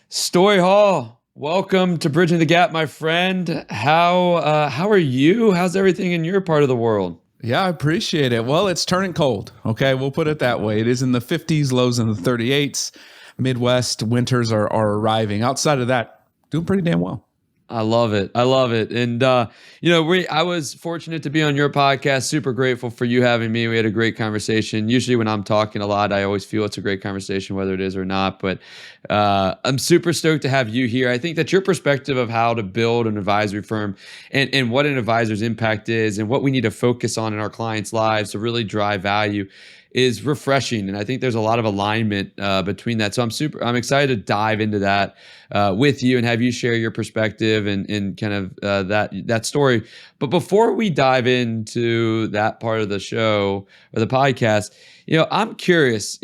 Stoy Hall, welcome to Bridging the Gap, my friend. How are you? How's everything in your part of the world? Yeah, I appreciate it. Well, it's turning cold. Okay, we'll put it that way. It is in the 50s, lows in the 38s. Midwest winters are arriving. Outside of that, doing pretty damn well. I love it. I love it. And I was fortunate to be on your podcast. Super grateful for you having me. We had a great conversation. Usually when I'm talking a lot, I always feel it's a great conversation, whether it is or not. But I'm super stoked to have you here. I think that your perspective of how to build an advisory firm and what an advisor's impact is and what we need to focus on in our clients' lives to really drive value is refreshing, and I think there's a lot of alignment between that. So I'm excited to dive into that with you and have you share your perspective and kind of that story. But before we dive into that part of the show or the podcast, I'm curious.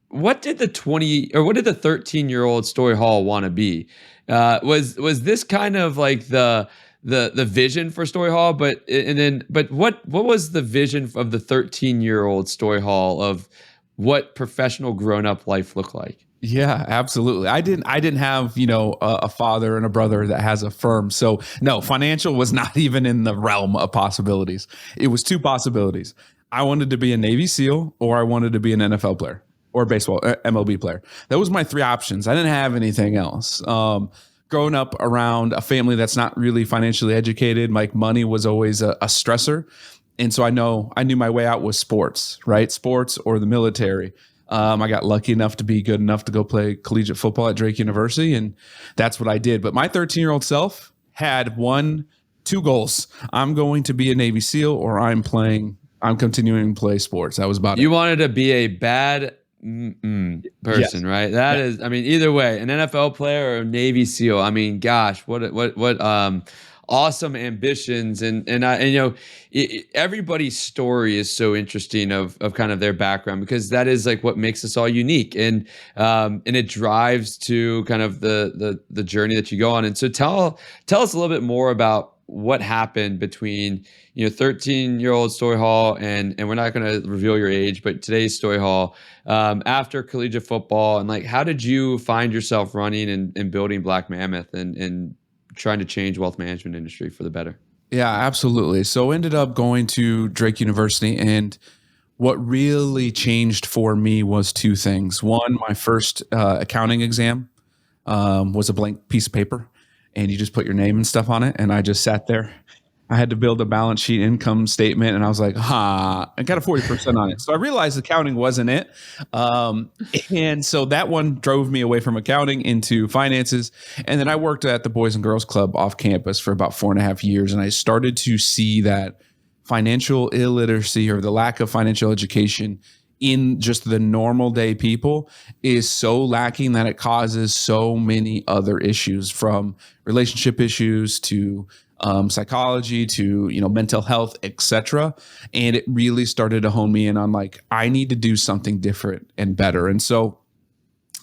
What did the 13-year-old Stoy Hall want to be? Was this kind of like the vision for Stoy Hall, but what was the vision of the 13-year-old Stoy Hall of what professional grown-up life looked like? Yeah, absolutely. I didn't have, a father and a brother that has a firm. So no, financial was not even in the realm of possibilities. It was two possibilities. I wanted to be a Navy SEAL or I wanted to be an NFL player or baseball MLB player. That was my three options. I didn't have anything else. Growing up around a family that's not really financially educated, like money was always a stressor. And so I knew my way out was sports, right? Sports or the military. I got lucky enough to be good enough to go play collegiate football at Drake University, and that's what I did. But my 13-year-old self had two goals. I'm going to be a Navy SEAL or I'm continuing to play sports. That was about it. You wanted to be a bad person, yes. Right? That is, I mean, either way, an NFL player or a Navy SEAL. I mean, gosh, what awesome ambitions, and everybody's story is so interesting of kind of their background, because that is like what makes us all unique, and it drives to kind of the journey that you go on. And so tell us a little bit more about what happened between 13-year-old Stoy Hall and we're not going to reveal your age, but today's Stoy Hall, after collegiate football, and like how did you find yourself running and building Black Mammoth and trying to change wealth management industry for the better? Yeah, absolutely. So ended up going to Drake University, and what really changed for me was two things. One, my first accounting exam was a blank piece of paper, and you just put your name and stuff on it. And I just sat there. I had to build a balance sheet, income statement, and I was like, I got a 40% on it. So I realized accounting wasn't it. And so that one drove me away from accounting into finances. And then I worked at the Boys and Girls Club off campus for about 4.5 years. And I started to see that financial illiteracy, or the lack of financial education in just the normal day people, is so lacking that it causes so many other issues, from relationship issues to psychology to mental health, etc. And it really started to hone me in on like, I need to do something different and better. And so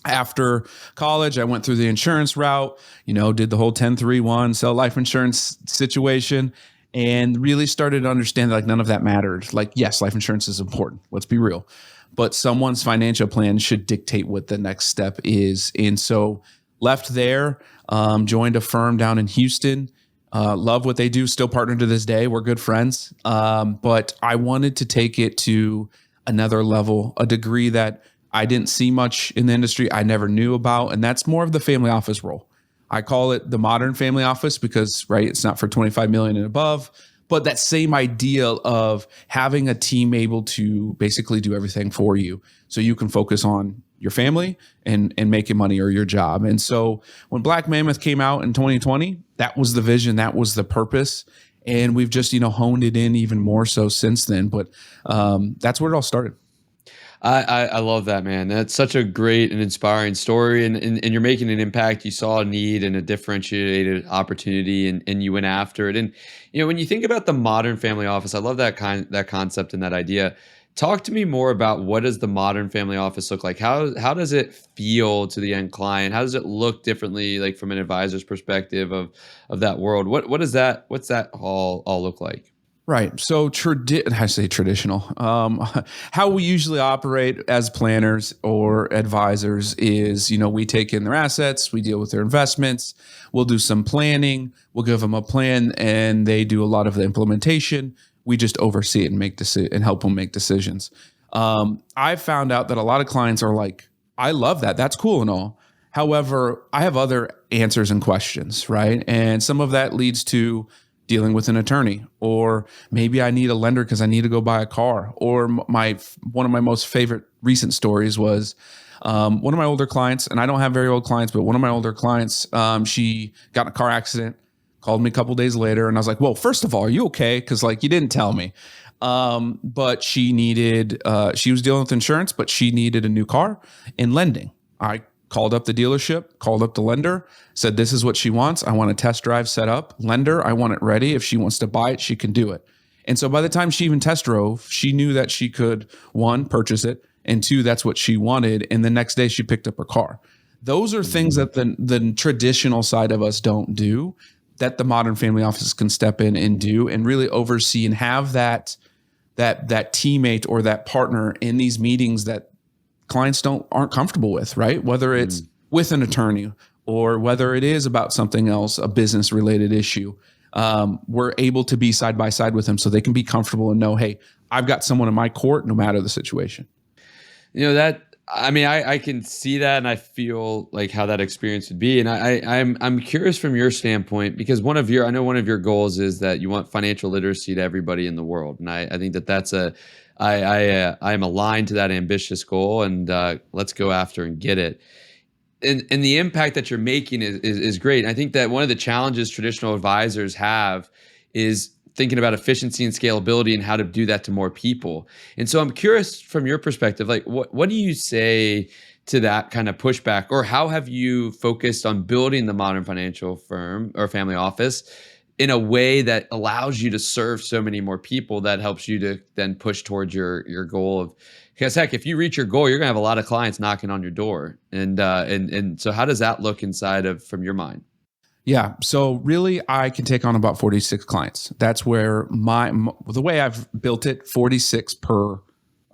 after college, I went through the insurance route, did the whole 1031 sell life insurance situation, and really started to understand that like none of that mattered. Like, yes, life insurance is important. Let's be real. But someone's financial plan should dictate what the next step is. And so left there, joined a firm down in Houston. Love what they do, still partner to this day. We're good friends. But I wanted to take it to another level, a degree that I didn't see much in the industry, I never knew about. And that's more of the family office role. I call it the modern family office because, right, it's not for 25 million and above, but that same idea of having a team able to basically do everything for you so you can focus on your family and making money, or your job. And so when Black Mammoth came out in 2020, that was the vision, that was the purpose. And we've just, honed it in even more so since then. But that's where it all started. I love that, man. That's such a great and inspiring story, and you're making an impact. You saw a need and a differentiated opportunity, and you went after it. And when you think about the modern family office, I love that concept and that idea. Talk to me more about, what does the modern family office look like? How does it feel to the end client? How does it look differently, like from an advisor's perspective of that world? What's that all look like? Right. So I say traditional. How we usually operate as planners or advisors is, we take in their assets, we deal with their investments, we'll do some planning, we'll give them a plan, and they do a lot of the implementation. We just oversee it and and help them make decisions. I found out that a lot of clients are like, I love that. That's cool and all. However, I have other answers and questions, right? And some of that leads to dealing with an attorney, or maybe I need a lender because I need to go buy a car. Or one of my most favorite recent stories was one of my older clients, and I don't have very old clients, but one of my older clients, she got in a car accident, called me a couple days later, and I was like, well, first of all, are you okay? Because you didn't tell me. But she was dealing with insurance, but she needed a new car and lending. I called up the dealership, called up the lender, said, this is what she wants. I want a test drive set up. Lender, I want it ready. If she wants to buy it, she can do it. And so by the time she even test drove, she knew that she could, one, purchase it, and two, that's what she wanted. And the next day she picked up her car. Those are things that the traditional side of us don't do, that the modern family office can step in and do and really oversee and have that teammate or that partner in these meetings that clients aren't comfortable with, right? Whether it's with an attorney or whether it is about something else, a business related issue, we're able to be side by side with them so they can be comfortable and know, hey, I've got someone in my court no matter the situation. I can see that, and I feel like how that experience would be. And I'm curious from your standpoint, because I know one of your goals is that you want financial literacy to everybody in the world. And I think that's I am aligned to that ambitious goal, and let's go after and get it. And the impact that you're making is great. And I think that one of the challenges traditional advisors have is thinking about efficiency and scalability and how to do that to more people. And so I'm curious from your perspective, what do you say to that kind of pushback, or how have you focused on building the modern financial firm or family office in a way that allows you to serve so many more people, that helps you to then push towards your goal of, because heck, if you reach your goal, you're gonna have a lot of clients knocking on your door. And so how does that look from your mind? Yeah. So really I can take on about 46 clients. That's where the way I've built it, 46 per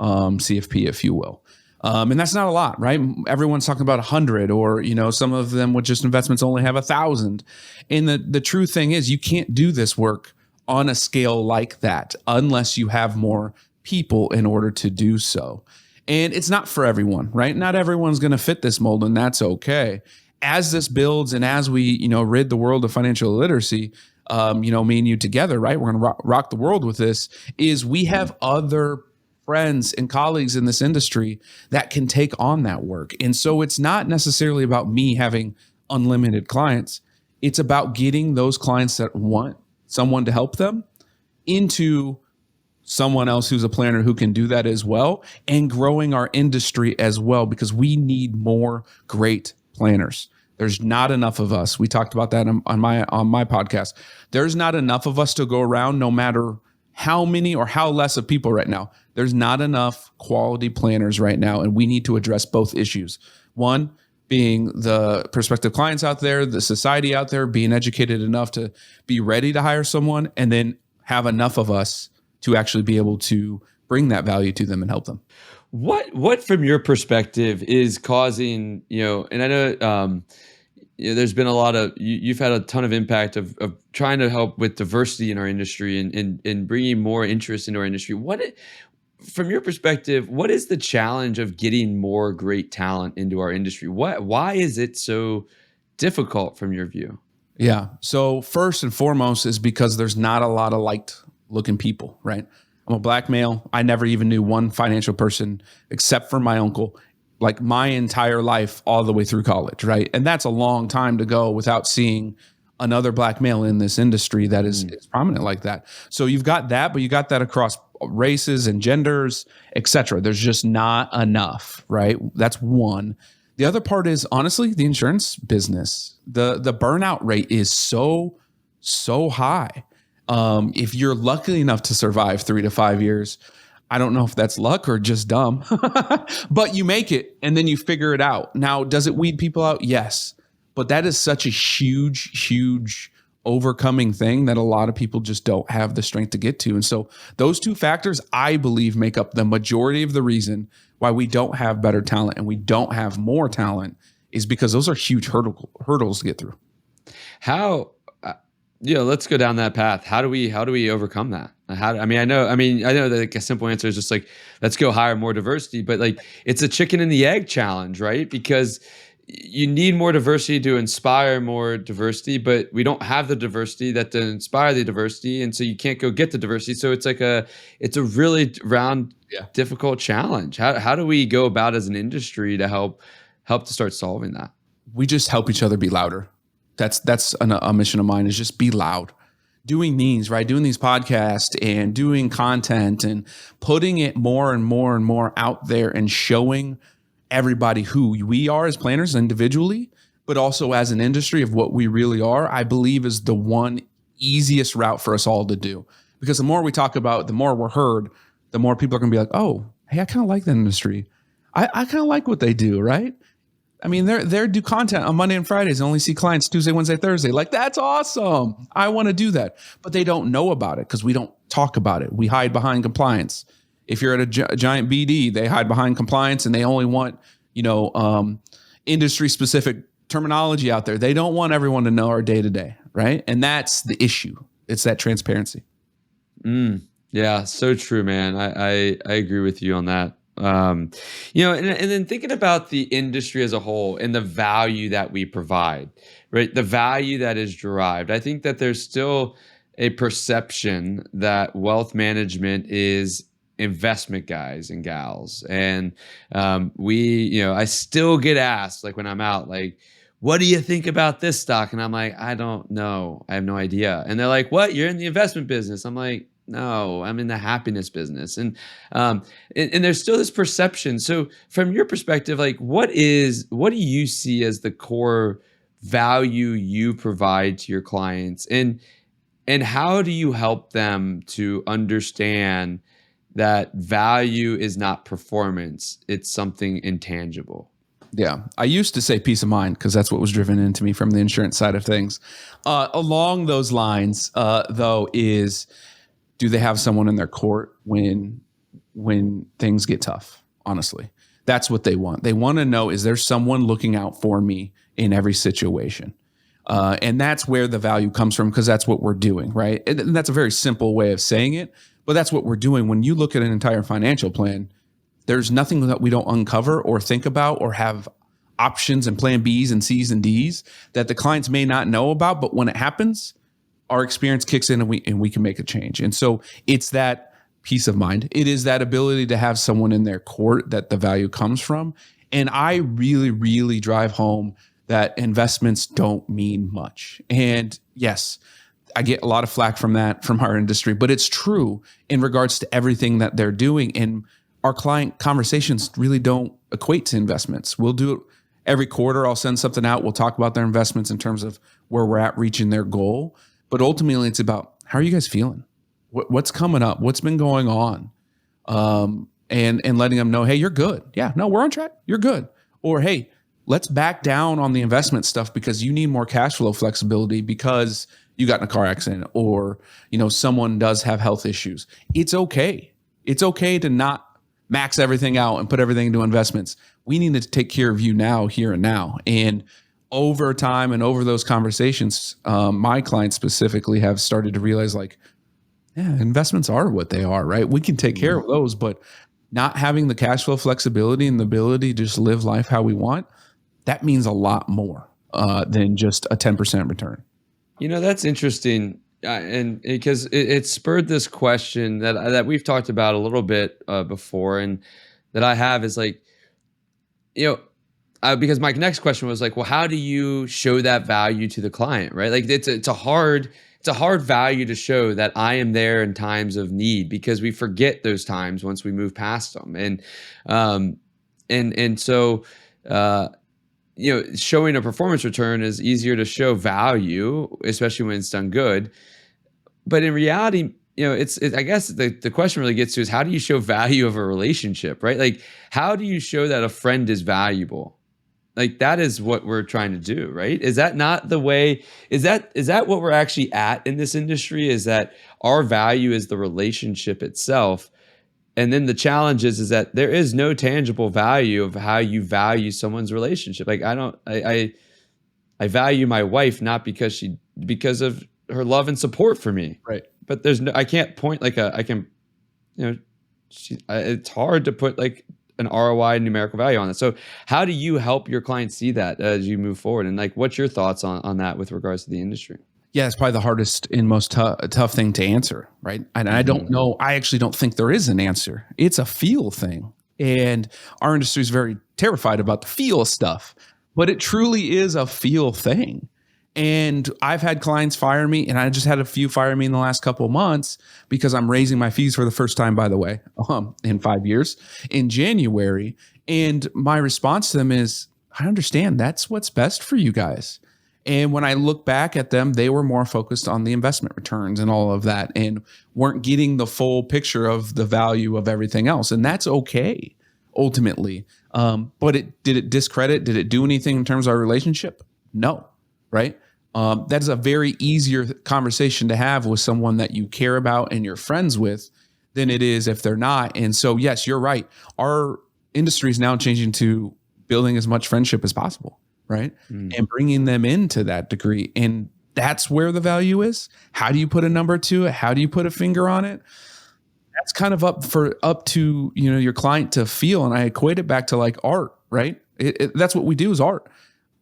CFP, if you will. And that's not a lot, right? Everyone's talking about 100, or, some of them with just investments only have 1,000. And the true thing is, you can't do this work on a scale like that unless you have more people in order to do so. And it's not for everyone, right? Not everyone's going to fit this mold, and that's okay. As this builds and as we, rid the world of financial literacy, me and you together, right? We're going to rock the world with this, is we have other friends and colleagues in this industry that can take on that work. And so it's not necessarily about me having unlimited clients. It's about getting those clients that want someone to help them into someone else who's a planner who can do that as well, and growing our industry as well, because we need more great planners. There's not enough of us. We talked about that on my podcast. There's not enough of us to go around, no matter how many or how less of people right now. There's not enough quality planners right now, and we need to address both issues. One being the prospective clients out there, the society out there being educated enough to be ready to hire someone, and then have enough of us to actually be able to bring that value to them and help them. What from your perspective is causing, and I know, there's been a lot of, you've had a ton of impact of trying to help with diversity in our industry and bringing more interest into our industry. From your perspective, what is the challenge of getting more great talent into our industry? Why is it so difficult from your view? Yeah. So first and foremost is because there's not a lot of liked looking people, right? I'm a black male. I never even knew one financial person except for my uncle, like my entire life, all the way through college, right? And that's a long time to go without seeing another black male in this industry that is prominent like that. So you've got that, but you got that across races and genders, et cetera. There's just not enough, right? That's one. The other part is, honestly, the insurance business. The burnout rate is so high. If you're lucky enough to survive 3 to 5 years, I don't know if that's luck or just dumb, but you make it and then you figure it out. Now, does it weed people out? Yes. But that is such a huge overcoming thing that a lot of people just don't have the strength to get to. And so those two factors, I believe, make up the majority of the reason why we don't have better talent and we don't have more talent, is because those are huge hurdles to get through. How, let's go down that path. How do we overcome that? I know that like a simple answer is just like, let's go hire more diversity, but like it's a chicken and the egg challenge, right? Because you need more diversity to inspire more diversity, but we don't have the diversity that to inspire the diversity. And so you can't go get the diversity. So it's a really difficult challenge. How do we go about as an industry to help to start solving that? We just help each other be louder. That's a mission of mine, is just be loud. Doing these podcasts and doing content and putting it more and more and more out there and showing everybody who we are as planners individually, but also as an industry of what we really are, I believe is the one easiest route for us all to do. Because the more we talk about, the more we're heard, the more people are going to be like, oh, hey, I kind of like that industry. I kind of like what they do, right? I mean, they're do content on Monday and Fridays and only see clients Tuesday, Wednesday, Thursday. Like, that's awesome. I want to do that. But they don't know about it because we don't talk about it. We hide behind compliance. If you're at a giant BD, they hide behind compliance and they only want, industry specific terminology out there. They don't want everyone to know our day to day, right? And that's the issue. It's that transparency. Yeah, so true, man. I agree with you on that. And then thinking about the industry as a whole and the value that we provide, right? The value that is derived. I think that there's still a perception that wealth management is investment guys and gals. And I still get asked, like when I'm out, like, what do you think about this stock? And I'm like, I don't know. I have no idea. And they're like, what? You're in the investment business? I'm like, no, I'm in the happiness business. And there's still this perception. So from your perspective, like what do you see as the core value you provide to your clients? And how do you help them to understand that value is not performance, it's something intangible? Yeah. I used to say peace of mind because that's what was driven into me from the insurance side of things. Along those lines, though, is do they have someone in their court when things get tough? Honestly, that's what they want. They want to know, is there someone looking out for me in every situation? And that's where the value comes from, because that's what we're doing, right? And that's a very simple way of saying it, but that's what we're doing. When you look at an entire financial plan, there's nothing that we don't uncover or think about or have options and plan Bs and Cs and Ds that the clients may not know about. But when it happens, our experience kicks in and we can make a change. And so it's that peace of mind. It is that ability to have someone in their court that the value comes from. And I really, really drive home that investments don't mean much. And yes, I get a lot of flack from our industry, but it's true in regards to everything that they're doing. And our client conversations really don't equate to investments. We'll do it every quarter. I'll send something out. We'll talk about their investments in terms of where we're at reaching their goal. But ultimately, it's about, how are you guys feeling? What's coming up? What's been going on? And letting them know, hey, you're good. Yeah, no, we're on track. You're good. Or, hey, let's back down on the investment stuff because you need more cash flow flexibility because you got in a car accident or, someone does have health issues. It's okay. It's okay to not max everything out and put everything into investments. We need to take care of you now, here and now. And over time and over those conversations, my clients specifically have started to realize, like, yeah, investments are what they are, right? We can take care of those, but not having the cash flow flexibility and the ability to just live life how we want, that means a lot more than just a 10% return. That's interesting. And because it spurred this question that we've talked about a little bit before, and that I have is like, because my next question was like, well, how do you show that value to the client, right? Like it's a hard value to show that I am there in times of need, because we forget those times once we move past them. And so showing a performance return is easier to show value, especially when it's done good. But in reality, I guess the question really gets to is, how do you show value of a relationship, right? Like, how do you show that a friend is valuable? Like that is what we're trying to do, right? Is that not the way? Is that what we're actually at in this industry? Is that our value is the relationship itself? And then the challenge is that there is no tangible value of how you value someone's relationship. Like I don't I value my wife not because of her love and support for me. Right. But there's no I can't point like a I can you know it's hard to put like an ROI numerical value on it. So how do you help your clients see that as you move forward? And like what's your thoughts on that with regards to the industry? Yeah, it's probably the hardest and most tough thing to answer, right? And I don't know. I actually don't think there is an answer. It's a feel thing. And our industry is very terrified about the feel stuff, but it truly is a feel thing. And I've had clients fire me, and I just had a few fire me in the last couple of months because I'm raising my fees for the first time, by the way, in 5 years in January. And my response to them is, I understand that's what's best for you guys. And when I look back at them, they were more focused on the investment returns and all of that and weren't getting the full picture of the value of everything else. And that's okay, ultimately. But did it discredit? Did it do anything in terms of our relationship? No, right? That is a very easier conversation to have with someone that you care about and you're friends with than it is if they're not. And so, yes, you're right. Our industry is now changing to building as much friendship as possible, right? And bringing them into that degree. And that's where the value is. How do you put a number to it? How do you put a finger on it? That's kind of up to your client to feel. And I equate it back to like art, right? That's what we do is art.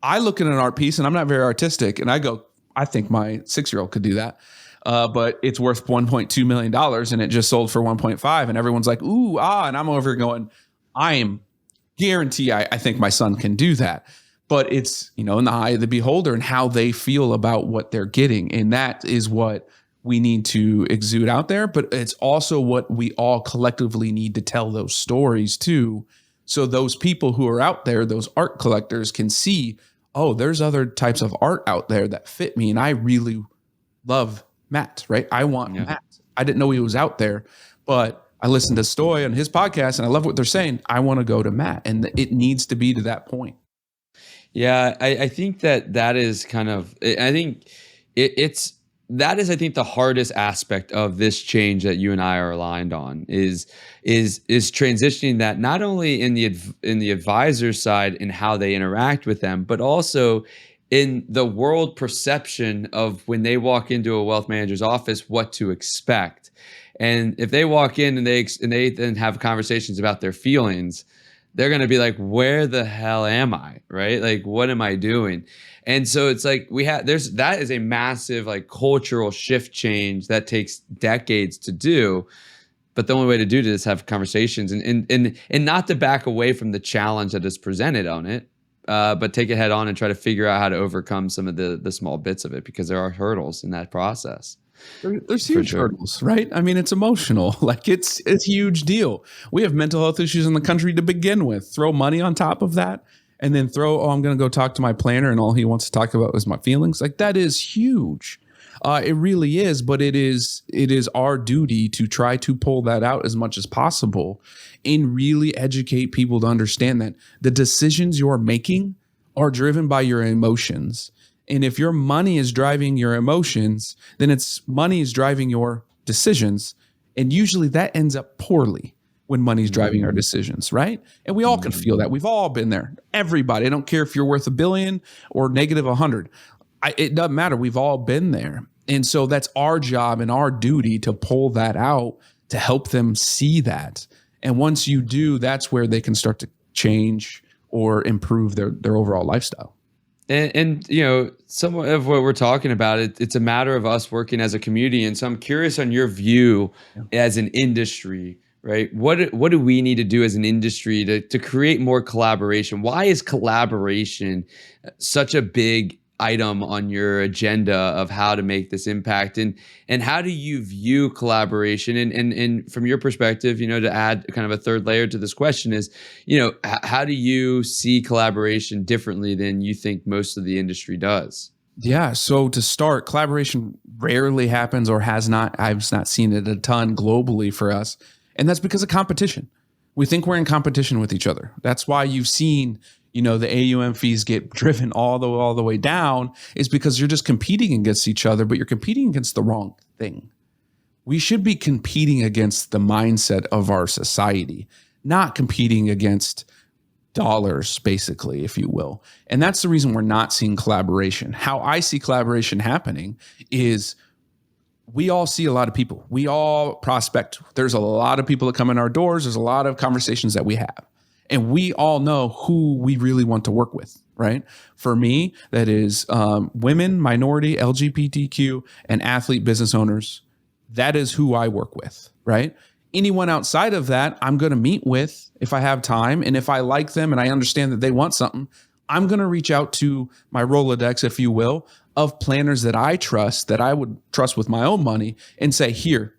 I look at an art piece and I'm not very artistic and I go, I think my 6-year-old could do that. But it's worth $1.2 million and it just sold for 1.5 and everyone's like, ooh, and I'm over going, I am guarantee I think my son can do that. But it's, in the eye of the beholder and how they feel about what they're getting. And that is what we need to exude out there. But it's also what we all collectively need to tell those stories too. So those people who are out there, those art collectors can see, oh, there's other types of art out there that fit me. And I really love Matt, right? I want Matt. I didn't know he was out there, but I listened to Stoy on his podcast and I love what they're saying. I want to go to Matt, and it needs to be to that point. Yeah, I think that is kind of, I think that is, I think, the hardest aspect of this change that you and I are aligned on is transitioning that not only in the advisor side and how they interact with them, but also in the world perception of when they walk into a wealth manager's office, what to expect. And if they walk in and they then have conversations about their feelings, they're going to be like, where the hell am I? Right? Like, what am I doing? And so it's like that is a massive like cultural shift change that takes decades to do. But the only way to do it is have conversations and not to back away from the challenge that is presented on it, but take it head on and try to figure out how to overcome some of the small bits of it, because there are hurdles in that process. There's huge hurdles, right? I mean, it's emotional. Like it's a huge deal. We have mental health issues in the country to begin with. Throw money on top of that and then I'm going to go talk to my planner and all he wants to talk about is my feelings. Like that is huge. It really is, but it is our duty to try to pull that out as much as possible and really educate people to understand that the decisions you're making are driven by your emotions. And if your money is driving your emotions, then money is driving your decisions. And usually that ends up poorly when money's driving our decisions, right? And we all can feel that. We've all been there. Everybody. I don't care if you're worth $1 billion or negative 100. It doesn't matter. We've all been there. And so that's our job and our duty to pull that out, to help them see that. And once you do, that's where they can start to change or improve their overall lifestyle. And some of what we're talking about, it's a matter of us working as a community. And so I'm curious on your view as an industry, right? What do we need to do as an industry to create more collaboration? Why is collaboration such a big item on your agenda of how to make this impact? And how do you view collaboration? And from your perspective, to add kind of a third layer to this question is, how do you see collaboration differently than you think most of the industry does? Yeah. So to start, collaboration rarely happens or has not. I've not seen it a ton globally for us. And that's because of competition. We think we're in competition with each other. That's why you've seen, the AUM fees get driven all the way down, is because you're just competing against each other, but you're competing against the wrong thing. We should be competing against the mindset of our society, not competing against dollars, basically, if you will. And that's the reason we're not seeing collaboration. How I see collaboration happening is we all see a lot of people. We all prospect. There's a lot of people that come in our doors. There's a lot of conversations that we have. And we all know who we really want to work with, right? For me, that is women, minority, LGBTQ, and athlete business owners. That is who I work with, right? Anyone outside of that, I'm going to meet with if I have time. And if I like them and I understand that they want something, I'm going to reach out to my Rolodex, if you will, of planners that I trust, that I would trust with my own money, and say, here,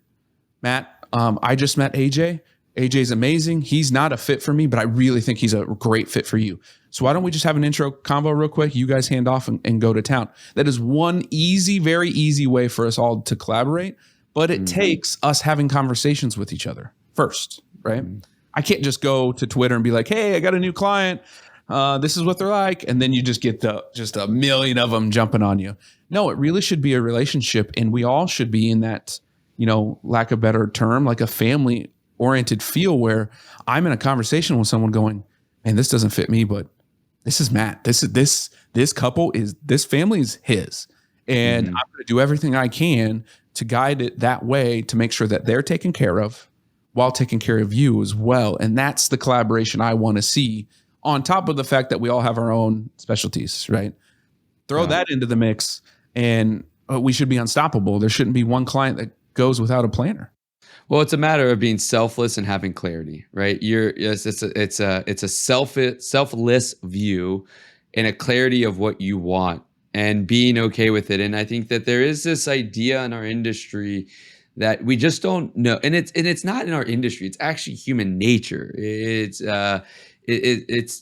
Matt, I just met AJ. AJ's amazing. He's not a fit for me, but I really think he's a great fit for you. So why don't we just have an intro convo real quick? You guys hand off and go to town. That is one easy, very easy way for us all to collaborate. But it takes us having conversations with each other first, right? I can't just go to Twitter and be like, hey, I got a new client. This is what they're like. And then you just get just a million of them jumping on you. No, it really should be a relationship. And we all should be in that, lack of a better term, like a family oriented feel, where I'm in a conversation with someone going, man, this doesn't fit me, but this is Matt. This couple this family is his. And I'm going to do everything I can to guide it that way to make sure that they're taken care of while taking care of you as well. And that's the collaboration I want to see, on top of the fact that we all have our own specialties, right? Throw that into the mix and we should be unstoppable. There shouldn't be one client that goes without a planner. Well, it's a matter of being selfless and having clarity, right? It's a selfless view and a clarity of what you want, and being okay with it. And I think that there is this idea in our industry that we just don't know. And it's not in our industry. It's actually human nature. It's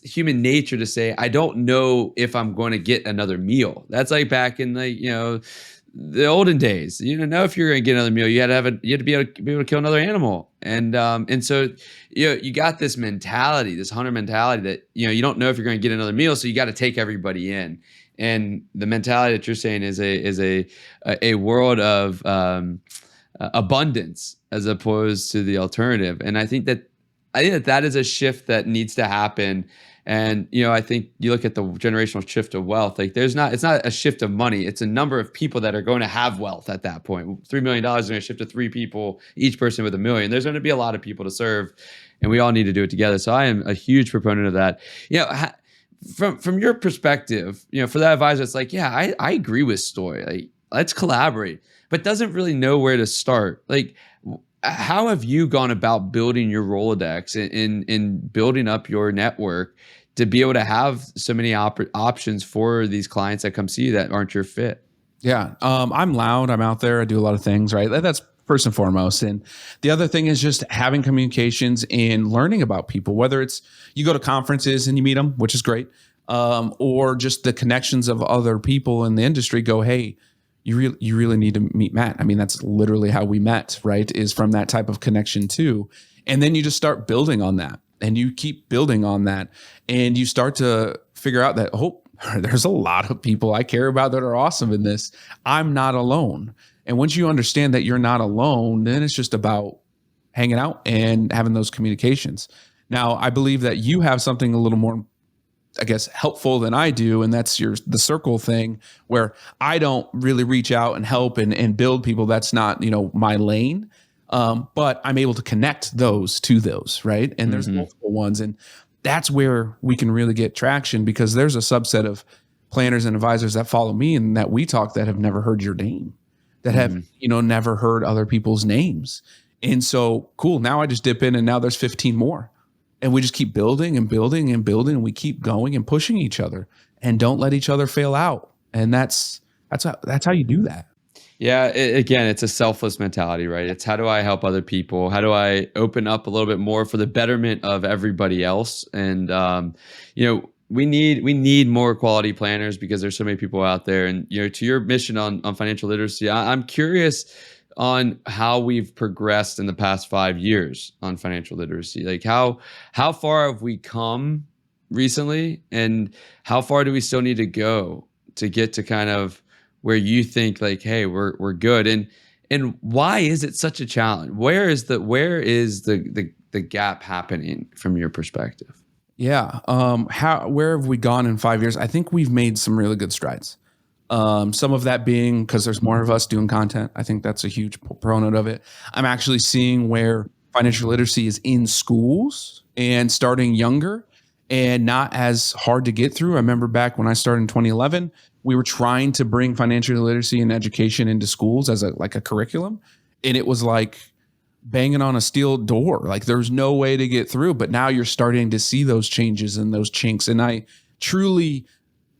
human nature to say, I don't know if I'm going to get another meal. That's like back in the olden days. You don't know if you're going to get another meal. You had to be able to kill another animal. And so you got this mentality, this hunter mentality that you don't know if you're going to get another meal, so you got to take everybody in. And the mentality that you're saying is a world of abundance as opposed to the alternative. And I think that is a shift that needs to happen. And I think you look at the generational shift of wealth. Like it's not a shift of money. It's a number of people that are going to have wealth at that point. $3 million is going to shift to 3 people, each person with $1 million. There's going to be a lot of people to serve, and we all need to do it together. So I am a huge proponent of that. From your perspective, for that advisor, it's like, yeah, I agree with Stoy. Like, let's collaborate, but doesn't really know where to start. Like, how have you gone about building your Rolodex and building up your network to be able to have so many options for these clients that come see you that aren't your fit? Yeah. I'm loud. I'm out there. I do a lot of things, right? That's first and foremost. And the other thing is just having communications and learning about people, whether it's you go to conferences and you meet them, which is great, or just the connections of other people in the industry go, hey, you really need to meet Matt. I mean, that's literally how we met, right? Is from that type of connection too. And then you just start building on that, and you keep building on that, and you start to figure out that, there's a lot of people I care about that are awesome in this. I'm not alone. And once you understand that you're not alone, then it's just about hanging out and having those communications. Now, I believe that you have something a little more, I guess, helpful than I do. And that's the circle thing, where I don't really reach out and help and build people. That's not, my lane. But I'm able to connect those to those, right? And there's multiple ones. And that's where we can really get traction, because there's a subset of planners and advisors that follow me and that we talk that have never heard your name, that have, never heard other people's names. And so, cool. Now I just dip in and now there's 15 more. And we just keep building and building and building, and we keep going and pushing each other, and don't let each other fail out. And that's how you do that. Yeah. Again, it's a selfless mentality, right? It's how do I help other people? How do I open up a little bit more for the betterment of everybody else? And, we need more quality planners, because there's so many people out there. And, to your mission on financial literacy, I'm curious on how we've progressed in the past 5 years on financial literacy. Like how far have we come recently, and how far do we still need to go to get to kind of where you think like, hey, we're good, and why is it such a challenge? Where is the gap happening from your perspective? Yeah. Where have we gone in 5 years? I think we've made some really good strides. Some of that being because there's more of us doing content. I think that's a huge proponent of it. I'm actually seeing where financial literacy is in schools and starting younger and not as hard to get through. I remember back when I started in 2011, we were trying to bring financial literacy and education into schools as a curriculum. And it was like banging on a steel door. Like there's no way to get through, but now you're starting to see those changes and those chinks. And I truly,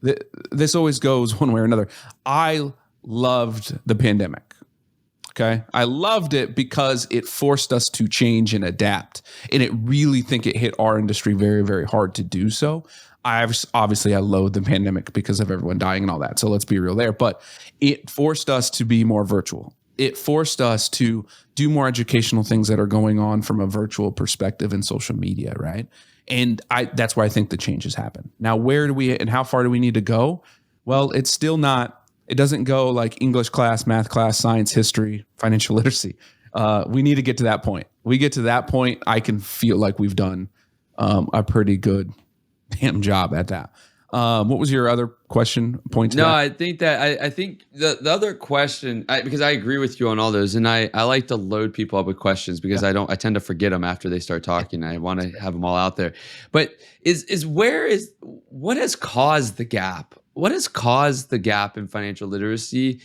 this always goes one way or another. I loved the pandemic. Okay. I loved it because it forced us to change and adapt. And it really think it hit our industry very, very hard to do so. I loathe the pandemic because of everyone dying and all that. So let's be real there. But it forced us to be more virtual. It forced us to do more educational things that are going on from a virtual perspective in social media, right? And that's why I think the changes happen. Now, where do we and how far do we need to go? Well, it's still not. It doesn't go like English class, math class, science, history, financial literacy. We need to get to that point. We get to that point, I can feel like we've done a pretty good damn job at that. What was your other question? Point to No, that? I think that I think the other question, because I agree with you on all those, and I like to load people up with questions because I tend to forget them after they start talking. I want to have them all out there. But what has caused the gap? What has caused the gap in financial literacy?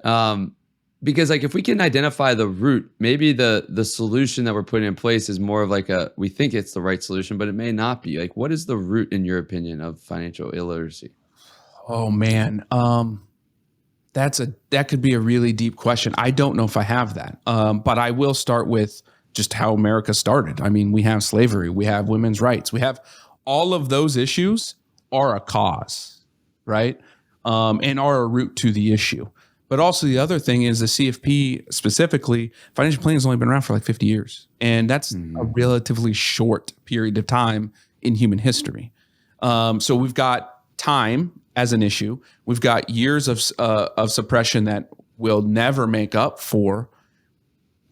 Because like if we can identify the root, maybe the solution that we're putting in place is more of like we think it's the right solution, but it may not be. Like, what is the root, in your opinion, of financial illiteracy? Oh man, that could be a really deep question. I don't know if I have that, but I will start with just how America started. I mean, we have slavery, we have women's rights, we have all of those issues are a cause, right? And are a root to the issue. But also the other thing is the CFP specifically, financial planning has only been around for like 50 years. And that's a relatively short period of time in human history. So we've got time as an issue. We've got years of suppression that will never make up for.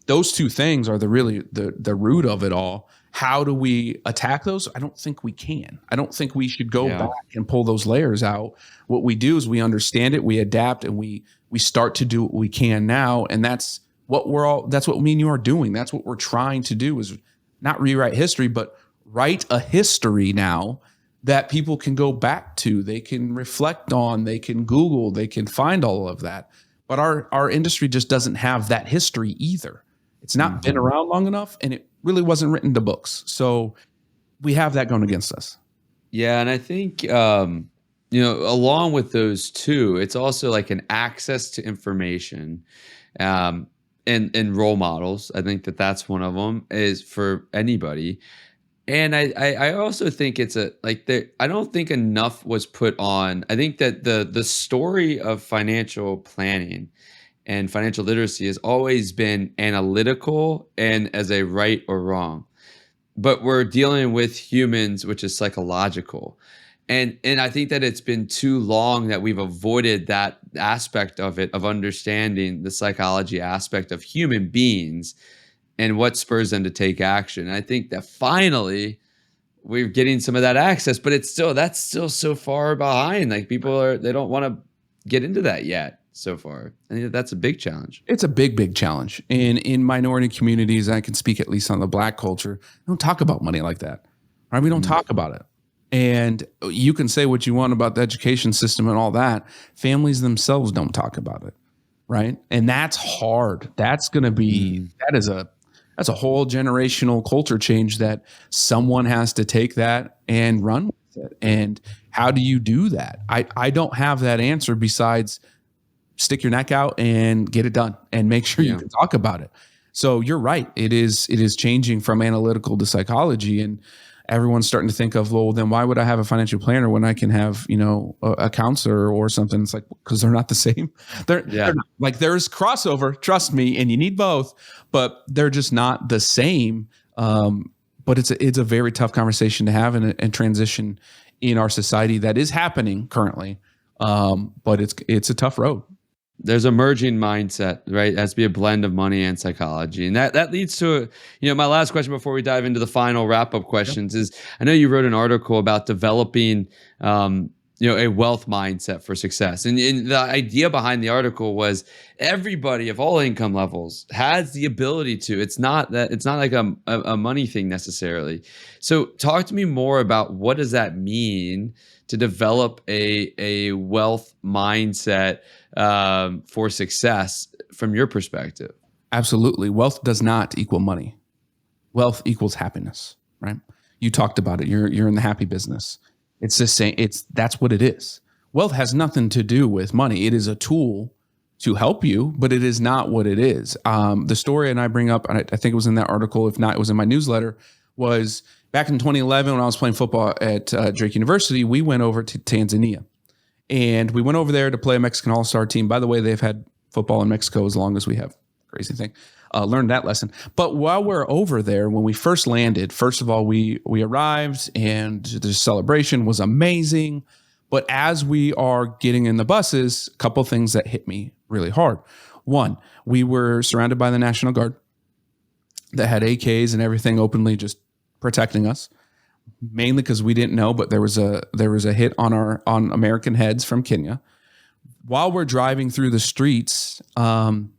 Those two things are the root of it all. How do we attack those? I don't think we can. I don't think we should go back and pull those layers out. What we do is we understand it, we adapt, and we start to do what we can now. And that's what me and you are doing. That's what we're trying to do, is not rewrite history, but write a history now that people can go back to, they can reflect on, they can Google, they can find all of that. But our industry just doesn't have that history either. It's not been around long enough, and it really wasn't written to books. So we have that going against us. Yeah, and I think along with those two, it's also like an access to information, and role models. I think that's one of them, is for anybody. And I also think it's I don't think enough was put on. I think that the story of financial planning and financial literacy has always been analytical and as a right or wrong. But we're dealing with humans, which is psychological. And I think that it's been too long that we've avoided that aspect of it, of understanding the psychology aspect of human beings and what spurs them to take action. And I think that finally we're getting some of that access, but that's still so far behind. Like they don't want to get into that yet so far. I think that's a big challenge. It's a big, big challenge. And in minority communities, I can speak at least on the Black culture, we don't talk about money like that. Right? We don't talk about it. And you can say what you want about the education system and all that. Families themselves don't talk about it. Right? And that's hard. That's going to be, that's a whole generational culture change that someone has to take that and run with it. And how do you do that? I don't have that answer besides stick your neck out and get it done and make sure you can talk about it. So you're right. It is changing from analytical to psychology, and everyone's starting to think of, well, then why would I have a financial planner when I can have, a counselor or something? It's like, because they're not the same. They're not. Like, there's crossover, trust me, and you need both, but they're just not the same. but it's a very tough conversation to have and transition in our society that is happening currently. But it's a tough road. There's a merging mindset, right? It has to be a blend of money and psychology. And that leads to, my last question before we dive into the final wrap-up questions is, I know you wrote an article about developing, a wealth mindset for success. And the idea behind the article was everybody of all income levels has the ability to. It's not like a money thing necessarily. So talk to me more about what does that mean to develop a wealth mindset for success from your perspective? Absolutely. Wealth does not equal money. Wealth equals happiness, right? You talked about it. You're in the happy business. It's the same. That's what it is. Wealth has nothing to do with money. It is a tool to help you, but it is not what it is. The story and I bring up, and I think it was in that article, if not, it was in my newsletter, was back in 2011 when I was playing football at Drake University. We went over to Tanzania, and we went over there to play a Mexican all-star team. By the way, they've had football in Mexico as long as we have. Crazy thing. Learned that lesson. But while we're over there, when we first landed, first of all, we arrived and the celebration was amazing. But as we are getting in the buses, a couple things that hit me really hard. One, we were surrounded by the National Guard that had AKs and everything openly just protecting us, mainly because we didn't know, but there was a hit on American heads from Kenya. While we're driving through the streets, it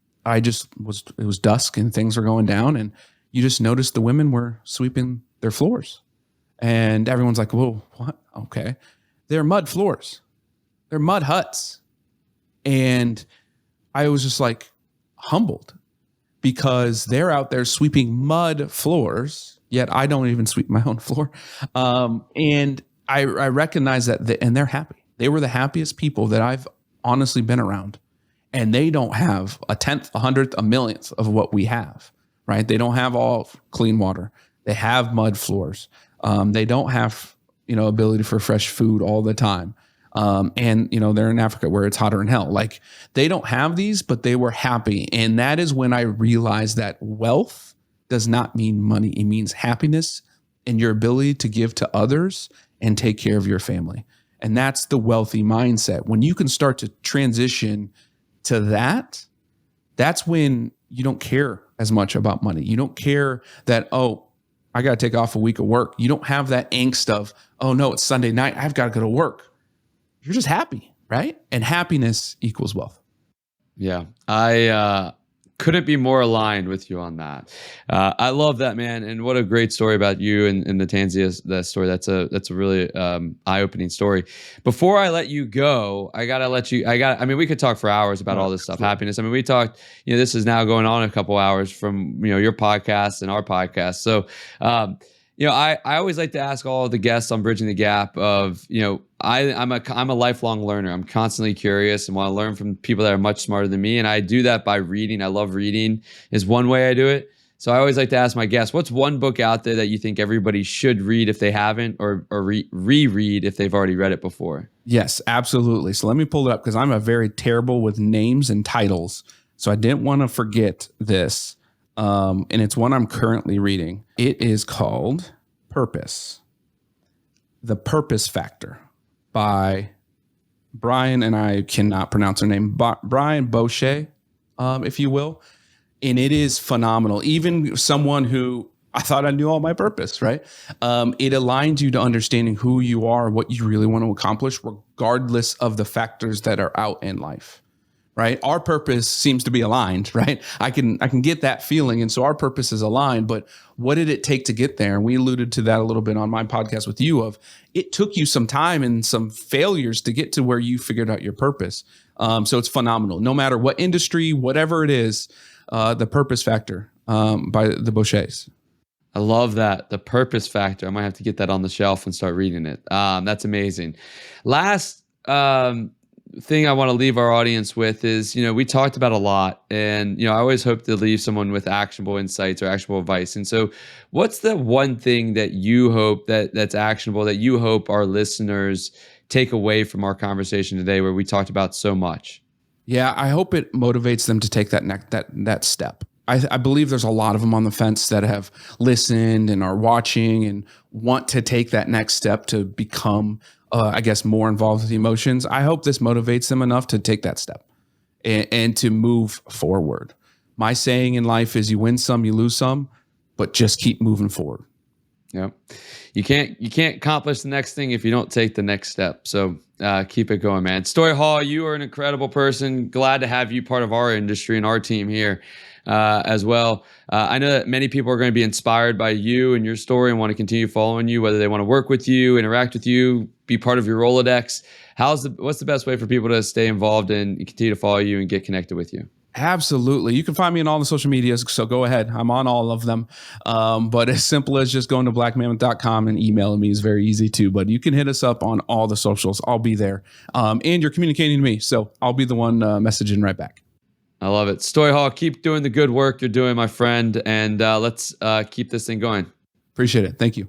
was dusk and things were going down, and you just noticed the women were sweeping their floors, and everyone's like, whoa, what? Okay. They're mud floors. They're mud huts. And I was just like humbled because they're out there sweeping mud floors, yet I don't even sweep my own floor. And I recognize that, and they're happy. They were the happiest people that I've honestly been around. And they don't have a tenth, a hundredth, a millionth of what we have, right? They don't have all clean water. They have mud floors. They don't have, ability for fresh food all the time. And they're in Africa where it's hotter than hell. Like, they don't have these, but they were happy. And that is when I realized that wealth does not mean money. It means happiness and your ability to give to others and take care of your family. And that's the wealthy mindset. When you can start to transition to that, that's when you don't care as much about money. You don't care that, oh, I got to take off a week of work. You don't have that angst of, oh no, it's Sunday night, I've got to go to work. You're just happy, right? And happiness equals wealth. Yeah, I couldn't be more aligned with you on that. I love that, man, and what a great story about you and the Tanzania story. That's a really eye-opening story. Before I let you go, we could talk for hours about all this stuff, happiness. I mean, we talked. This is now going on a couple hours from your podcast and our podcast. So. I always like to ask all of the guests on Bridging the Gap of, I'm a lifelong learner. I'm constantly curious and want to learn from people that are much smarter than me. And I do that by reading. I love reading is one way I do it. So I always like to ask my guests, what's one book out there that you think everybody should read if they haven't, or reread if they've already read it before? Yes, absolutely. So let me pull it up because I'm a very terrible with names and titles. So I didn't want to forget this. And it's one I'm currently reading. It is called Purpose. The Purpose Factor by Brian, and I cannot pronounce her name, Brian Boucher, if you will. And it is phenomenal. Even someone who I thought I knew all my purpose, right? It aligns you to understanding who you are, what you really want to accomplish, regardless of the factors that are out in life. Right? Our purpose seems to be aligned, right? I can get that feeling. And so our purpose is aligned, but what did it take to get there? And we alluded to that a little bit on my podcast with you of it took you some time and some failures to get to where you figured out your purpose. So it's phenomenal. No matter what industry, whatever it is, The Purpose Factor by the Bouchers. I love that. The Purpose Factor. I might have to get that on the shelf and start reading it. That's amazing. Last, thing I want to leave our audience with is, we talked about a lot, and, I always hope to leave someone with actionable insights or actionable advice. And so what's the one thing that you hope that's actionable, that you hope our listeners take away from our conversation today, where we talked about so much? Yeah, I hope it motivates them to take that step. I believe there's a lot of them on the fence that have listened and are watching and want to take that next step to become, I guess, more involved with emotions. I hope this motivates them enough to take that step and to move forward. My saying in life is you win some, you lose some, but just keep moving forward. Yep. You can't accomplish the next thing if you don't take the next step. So keep it going, man. Stoy Hall, you are an incredible person. Glad to have you part of our industry and our team here as well. I know that many people are going to be inspired by you and your story and want to continue following you, whether they want to work with you, interact with you, be part of your Rolodex. What's the best way for people to stay involved and continue to follow you and get connected with you? Absolutely. You can find me on all the social medias, so go ahead. I'm on all of them. But as simple as just going to blackmammoth.com and emailing me is very easy too. But you can hit us up on all the socials. I'll be there. And you're communicating to me, so I'll be the one messaging right back. I love it. Stoy Hall, keep doing the good work you're doing, my friend. And let's keep this thing going. Appreciate it. Thank you.